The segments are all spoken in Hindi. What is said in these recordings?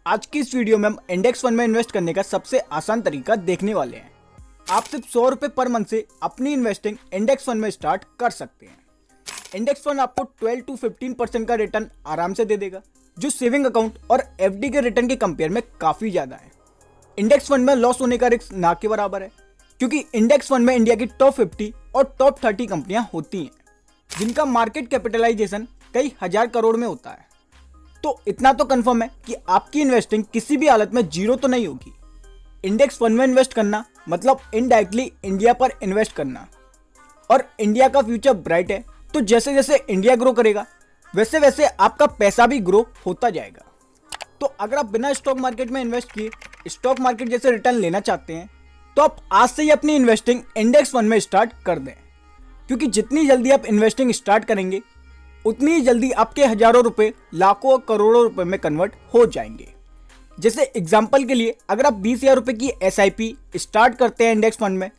आज की इस वीडियो में हम इंडेक्स फंड में इन्वेस्ट करने का सबसे आसान तरीका देखने वाले हैं। आप सिर्फ 100 रुपए पर मंथ से अपनी इन्वेस्टिंग इंडेक्स फंड में स्टार्ट कर सकते हैं। इंडेक्स फंड आपको 12 to 15% का रिटर्न आराम से दे देगा, जो सेविंग अकाउंट और एफडी के रिटर्न के कंपेयर में काफी ज्यादा है। इंडेक्स फंड में लॉस होने का रिस्क ना के बराबर है, क्योंकि इंडेक्स फंड में इंडिया की टॉप 50 और टॉप 30 कंपनियां होती हैं, जिनका मार्केट कैपिटलाइजेशन कई हजार करोड़ में होता है। तो इतना तो कंफर्म है कि आपकी इन्वेस्टिंग किसी भी हालत में जीरो तो नहीं होगी। इंडेक्स फंड में इन्वेस्ट करना मतलब इनडायरेक्टली इंडिया पर इन्वेस्ट करना, और इंडिया का फ्यूचर ब्राइट है। तो जैसे जैसे इंडिया ग्रो करेगा वैसे वैसे आपका पैसा भी ग्रो होता जाएगा। तो अगर आप बिना स्टॉक मार्केट में इन्वेस्ट किए स्टॉक मार्केट जैसे रिटर्न लेना चाहते हैं, तो आप आज से ही अपनी इन्वेस्टिंग इंडेक्स फंड में स्टार्ट कर दें, क्योंकि जितनी जल्दी आप इन्वेस्टिंग स्टार्ट करेंगे उतनी ही जल्दी आपके हजारों रुपए लाखों और करोड़ों रुपए में कन्वर्ट हो जाएंगे। जैसे एग्जांपल के लिए, अगर आप 20,000 रुपए की एसआईपी स्टार्ट करते हैं इंडेक्स फंड में,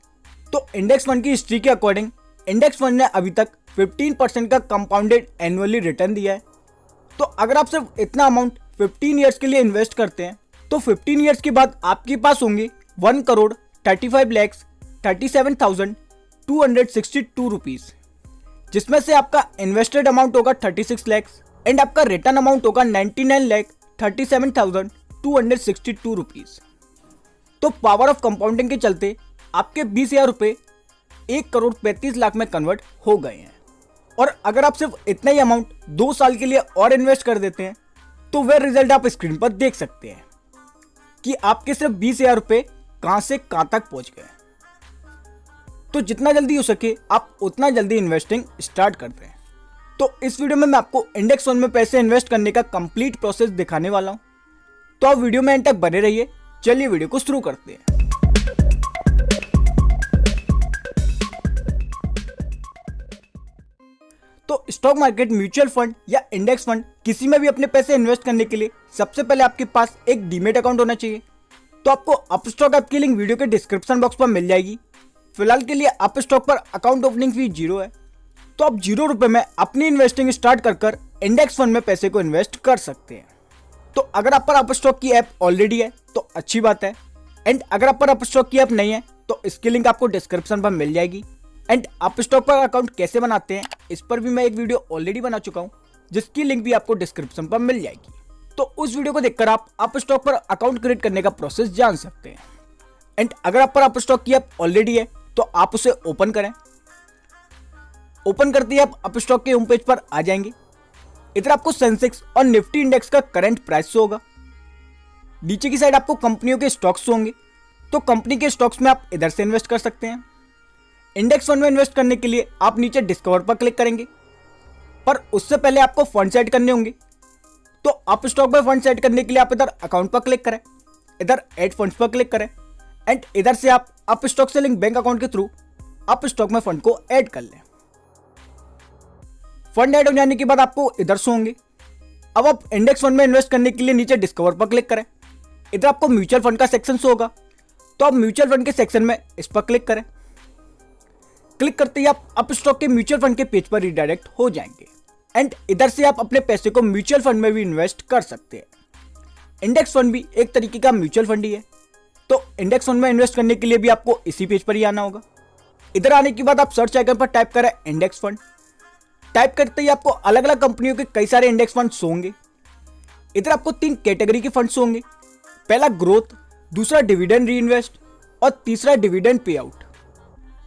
तो इंडेक्स फंड की हिस्ट्री के अकॉर्डिंग इंडेक्स फंड ने अभी तक 15% का कंपाउंडेड एनुअली रिटर्न दिया है। तो अगर आप सिर्फ इतना अमाउंट 15 ईयर्स के लिए इन्वेस्ट करते हैं, तो 15 ईयर्स के बाद आपके पास होंगे 1,35,37,262 रुपीज, जिसमें से आपका इन्वेस्टेड अमाउंट होगा 36 लाख एंड आपका रिटर्न अमाउंट होगा 99,37,262 रुपीज। तो पावर ऑफ कंपाउंडिंग के चलते आपके 20,000 रुपए 1,35,00,000 में कन्वर्ट हो गए हैं। और अगर आप सिर्फ इतना ही अमाउंट 2 साल के लिए और इन्वेस्ट कर देते हैं, तो वह रिजल्ट आप स्क्रीन पर देख सकते हैं कि आपके सिर्फ 20,000 रुपए कहां से कहां तक पहुंच गए। तो जितना जल्दी हो सके आप उतना जल्दी इन्वेस्टिंग स्टार्ट करते हैं। तो इस वीडियो में मैं आपको इंडेक्स फंड में पैसे इन्वेस्ट करने का कंप्लीट प्रोसेस दिखाने वाला हूं, तो आप वीडियो में एंड तक बने रहिए। चलिए वीडियो को शुरू करते हैं। तो स्टॉक मार्केट, म्यूचुअल फंड या इंडेक्स फंड किसी में भी अपने पैसे इन्वेस्ट करने के लिए सबसे पहले आपके पास एक डीमेट अकाउंट होना चाहिए। तो आपको अपस्टॉक ऐप की लिंक वीडियो के डिस्क्रिप्शन बॉक्स पर मिल जाएगी। फिलहाल के लिए अपस्टॉक पर अकाउंट ओपनिंग फी 0 है, तो आप 0 रुपए में अपनी इन्वेस्टिंग स्टार्ट कर इंडेक्स फंड में पैसे को इन्वेस्ट कर सकते हैं। तो अगर आप पर अपस्टॉक की ऐप ऑलरेडी है तो अच्छी बात है, एंड अगर आप पर अपस्टॉक की ऐप नहीं है तो इसकी लिंक आपको डिस्क्रिप्शन पर मिल जाएगी। एंड अपस्टॉक पर अकाउंट कैसे बनाते हैं इस पर भी मैं एक वीडियो ऑलरेडी बना चुका हूं, जिसकी लिंक भी आपको डिस्क्रिप्शन पर मिल जाएगी। तो उस वीडियो को देखकर आप अपस्टॉक पर अकाउंट क्रिएट करने का प्रोसेस जान सकते हैं। एंड अगर आप पर अपस्टॉक की ऐप ऑलरेडी है तो आप उसे ओपन करें। ओपन करते ही आप अपस्टॉक के होम पेज पर आ जाएंगे। इधर आपको सेंसेक्स और निफ्टी इंडेक्स का करंट प्राइस शो होगा। नीचे की साइड आपको कंपनियों के स्टॉक्स होंगे, तो कंपनी के स्टॉक्स में आप इधर से इन्वेस्ट कर सकते हैं। इंडेक्स फंड में इन्वेस्ट करने के लिए आप नीचे डिस्कवर पर क्लिक करेंगे, पर उससे पहले आपको फंड सेट करने होंगे। तो आप स्टॉक में फंड सेट करने के लिए आप इधर अकाउंट पर क्लिक करें, इधर ऐड फंड्स पर क्लिक करें, एंड इधर से आप अप स्टॉक से लिंक बैंक अकाउंट के थ्रू अप स्टॉक में फंड को ऐड कर लें। फंड ऐड हो जाने के बाद आपको इधर शो होंगे। अब आप इंडेक्स फंड में इन्वेस्ट करने के लिए नीचे डिस्कवर पर क्लिक करें, इधर आपको म्यूचुअल फंड का सेक्शन शो होगा, तो आप म्यूचुअल फंड के सेक्शन में इस पर क्लिक करें। क्लिक करते ही आप अप स्टॉक के म्यूचुअल फंड के पेज पर रिडायरेक्ट हो जाएंगे, एंड इधर से आप अपने पैसे को म्यूचुअल फंड में भी इन्वेस्ट कर सकते हैं। इंडेक्स फंड भी एक तरीके का म्यूचुअल फंड ही है। तो इंडेक्स फंड में इन्वेस्ट करने के लिए भी आपको इसी पेज पर ही आना होगा। इधर आने के बाद आप सर्च आइकन पर टाइप करें इंडेक्स फंड। टाइप करते ही आपको अलग अलग कंपनियों के कई सारे इंडेक्स फंड्स होंगे। इधर आपको 3 कैटेगरी के फंड्स होंगे, पहला ग्रोथ, दूसरा डिविडेंड रीइन्वेस्ट और तीसरा डिविडेंड पे आउट।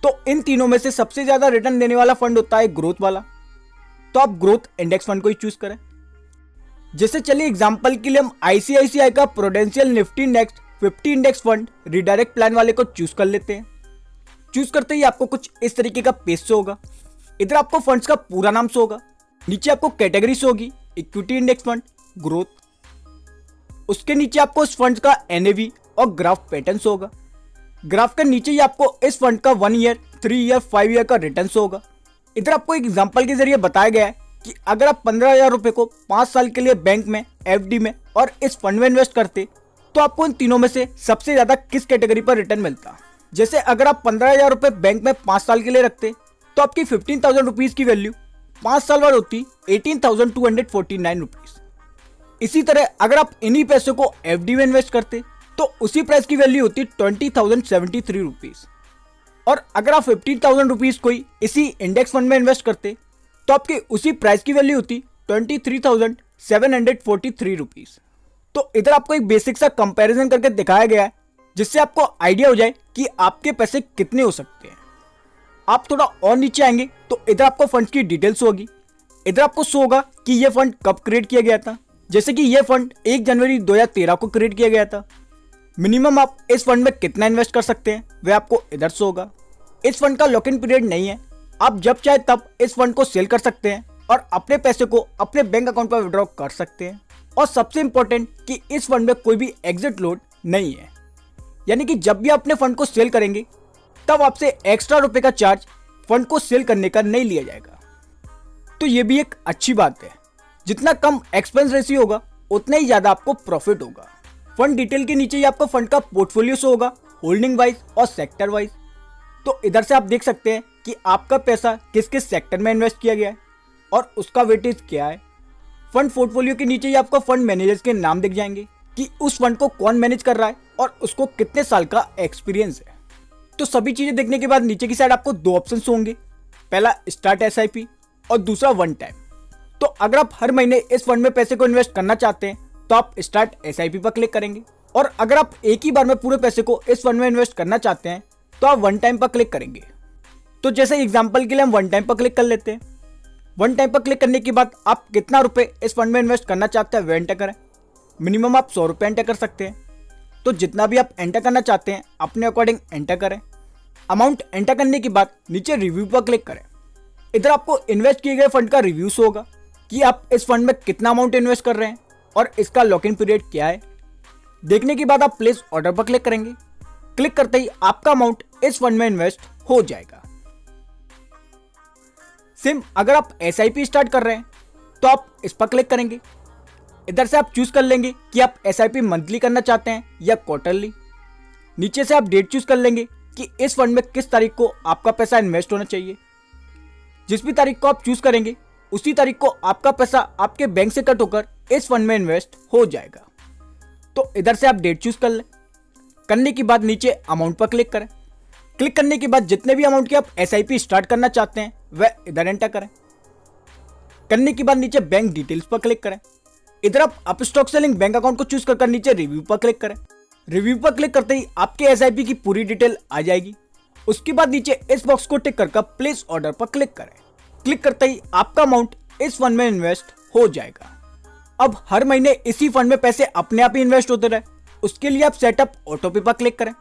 तो इन तीनों में से सबसे ज्यादा रिटर्न देने वाला फंड होता है ग्रोथ वाला, तो आप ग्रोथ इंडेक्स फंड को ही चूज करें। जैसे चलिए एग्जांपल के लिए हम आईसीआईसीआई का prudential Nifty next 50 index fund redirect plan वाले को चूज कर लेते हैं। चूज करते ही आपको कुछ इस तरीके का पेज शो होगा। इधर आपको फंड्स का पूरा नाम शो होगा, नीचे आपको कैटेगरी शो होगी, इक्विटी इंडेक्स फंड, ग्रोथ। उसके नीचे आपको इस फंड का एनएवी और ग्राफ पैटर्न शो होगा। ग्राफ के नीचे ही आपको इस फंड का 1 ईयर, 3 ईयर, 5 ईयर का रिटर्न शो होगा। इधर आपको एक एग्जांपल के जरिए बताया गया है कि अगर आप 15,000 रुपए को 5 साल के लिए बैंक में, एफडी में और इस फंड में इन्वेस्ट करते, तो आपको इन तीनों में से सबसे ज्यादा किस कैटेगरी पर रिटर्न मिलता। जैसे अगर आप 15,000 रुपए बैंक में 5 साल के लिए रखते, तो आपकी 15,000 रुपीज की वैल्यू 5 साल बाद होती 18,249 रुपीज। इसी तरह अगर आप इन्हीं पैसों को एफडी में इन्वेस्ट करते तो उसी प्राइस की वैल्यू होती 20,073 रुपीज। और अगर आप 15,000 रुपीज कोई इसी इंडेक्स फंड में इन्वेस्ट करते तो आपकी उसी प्राइस की वैल्यू होती 23,743 रुपीज। तो इधर आपको एक बेसिक सा कंपैरिजन करके दिखाया गया है जिससे आपको आइडिया हो जाए कि आपके पैसे कितने हो सकते हैं। आप थोड़ा और नीचे आएंगे तो इधर आपको फंड की डिटेल्स होगी। इधर आपको शो होगा कि यह फंड कब क्रिएट किया गया था। जैसे कि यह फंड 1 जनवरी 2013 को क्रिएट किया गया था। मिनिमम आप इस फंड में कितना इन्वेस्ट कर सकते हैं वह आपको इधर शो होगा। इस फंड का लॉक इन पीरियड नहीं है, आप जब चाहे तब इस फंड को सेल कर सकते हैं और अपने पैसे को अपने बैंक अकाउंट पर विड्रॉ कर सकते हैं। और सबसे इंपॉर्टेंट कि इस फंड में कोई भी एग्जिट लोड नहीं है, यानी कि जब भी आप अपने फंड को सेल करेंगे तब आपसे एक्स्ट्रा रुपए का चार्ज फंड को सेल करने का नहीं लिया जाएगा। तो ये भी एक अच्छी बात है। जितना कम एक्सपेंस रेशियो होगा उतना ही ज्यादा आपको प्रॉफिट होगा। फंड डिटेल के नीचे ही आपको फंड का पोर्टफोलियो शो होगा, होल्डिंग वाइज और सेक्टर वाइज। तो इधर से आप देख सकते हैं कि आपका पैसा किस किस सेक्टर में इन्वेस्ट किया गया है और उसका वेटेज क्या है। फंड पोर्टफोलियो के नीचे ही आपको फंड मैनेजर्स के नाम दिख जाएंगे कि उस फंड को कौन मैनेज कर रहा है और उसको कितने साल का एक्सपीरियंस है। तो सभी चीजें देखने के बाद नीचे की साइड आपको 2 ऑप्शंस होंगे, पहला स्टार्ट एसआईपी और दूसरा वन टाइम। तो अगर आप हर महीने इस फंड में पैसे को इन्वेस्ट करना चाहते हैं तो आप स्टार्ट एसआईपी पर क्लिक करेंगे, और अगर आप एक ही बार में पूरे पैसे को इस फंड में इन्वेस्ट करना चाहते हैं तो आप वन टाइम पर क्लिक करेंगे। तो जैसे एग्जांपल के लिए हम वन टाइम पर क्लिक कर लेते हैं। वन टाइम पर क्लिक करने के बाद आप कितना रुपए इस फंड में इन्वेस्ट करना चाहते हैं वह एंटर करें। मिनिमम आप 100 रुपये एंटर कर सकते हैं, तो जितना भी आप एंटर करना चाहते हैं अपने अकॉर्डिंग एंटर करें। अमाउंट एंटर करने के बाद नीचे रिव्यू पर क्लिक करें। इधर आपको इन्वेस्ट किए गए फंड का रिव्यू शो होगा कि आप इस फंड में कितना अमाउंट इन्वेस्ट कर रहे हैं और इसका लॉक इन पीरियड क्या है। देखने के बाद आप प्लेस ऑर्डर पर क्लिक करेंगे। क्लिक करते ही आपका अमाउंट इस फंड में इन्वेस्ट हो जाएगा। सेम अगर आप एसआईपी स्टार्ट कर रहे हैं तो आप इस पर क्लिक करेंगे। इधर से आप चूज कर लेंगे कि आप एसआईपी मंथली करना चाहते हैं या क्वार्टरली। नीचे से आप डेट चूज कर लेंगे कि इस फंड में किस तारीख को आपका पैसा इन्वेस्ट होना चाहिए। जिस भी तारीख को आप चूज करेंगे उसी तारीख को आपका पैसा आपके बैंक से कट होकर इस फंड में इन्वेस्ट हो जाएगा। तो इधर से आप डेट चूज कर लें। करने के बाद नीचे अमाउंट पर क्लिक करें। क्लिक करने के बाद जितने भी अमाउंट की आप एसआईपी स्टार्ट करना चाहते हैं वह इधर एंटर करें। करने के बाद नीचे बैंक डिटेल्स पर क्लिक करें। इधर आप अपस्टॉक सेलिंग बैंक अकाउंट को चूज कर नीचे रिव्यू पर क्लिक करें। रिव्यू पर क्लिक करते ही आपके एसआईपी की पूरी डिटेल आ जाएगी। उसके बाद नीचे इस बॉक्स को टिक कर प्लेस ऑर्डर पर क्लिक करें। क्लिक करते ही आपका अमाउंट इस फंड में इन्वेस्ट हो जाएगा। अब हर महीने इसी फंड में पैसे अपने आप ही इन्वेस्ट होते रहे, उसके लिए आप सेटअप ऑटोपे पर क्लिक करें।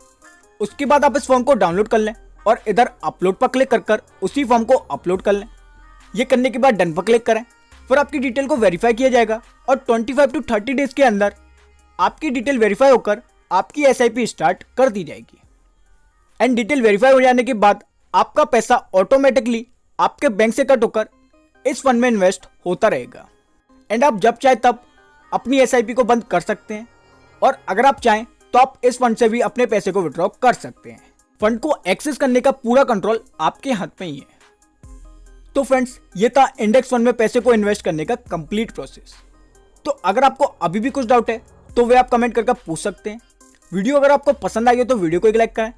उसके बाद आप इस फॉर्म को डाउनलोड कर लें और इधर अपलोड पर क्लिक कर उसी फॉर्म को अपलोड कर लें। ये करने के बाद डन पर क्लिक करें। फिर आपकी डिटेल को वेरीफाई किया जाएगा और 25 to 30 डेज के अंदर आपकी डिटेल वेरीफाई होकर आपकी एसआईपी स्टार्ट कर दी जाएगी। एंड डिटेल वेरीफाई हो जाने के बाद आपका पैसा ऑटोमेटिकली आपके बैंक से कट होकर इस फंड में इन्वेस्ट होता रहेगा। एंड आप जब चाहे तब अपनी एसआईपी को बंद कर सकते हैं, और अगर आप चाहें तो आप इस फंड से भी अपने पैसे को विड्रॉ कर सकते हैं। फंड को एक्सेस करने का पूरा कंट्रोल आपके हाथ में ही है। तो फ्रेंड्स, ये था इंडेक्स फंड में पैसे को इन्वेस्ट करने का कंप्लीट प्रोसेस। तो अगर आपको अभी भी कुछ डाउट है तो वे आप कमेंट करके पूछ सकते हैं। वीडियो अगर आपको पसंद आई हो तो वीडियो को एक लाइक करें।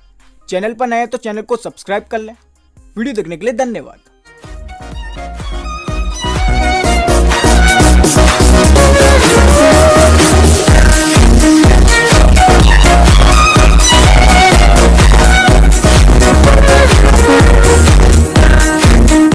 चैनल पर नए हैं तो चैनल को सब्सक्राइब कर लें। वीडियो देखने के लिए धन्यवाद।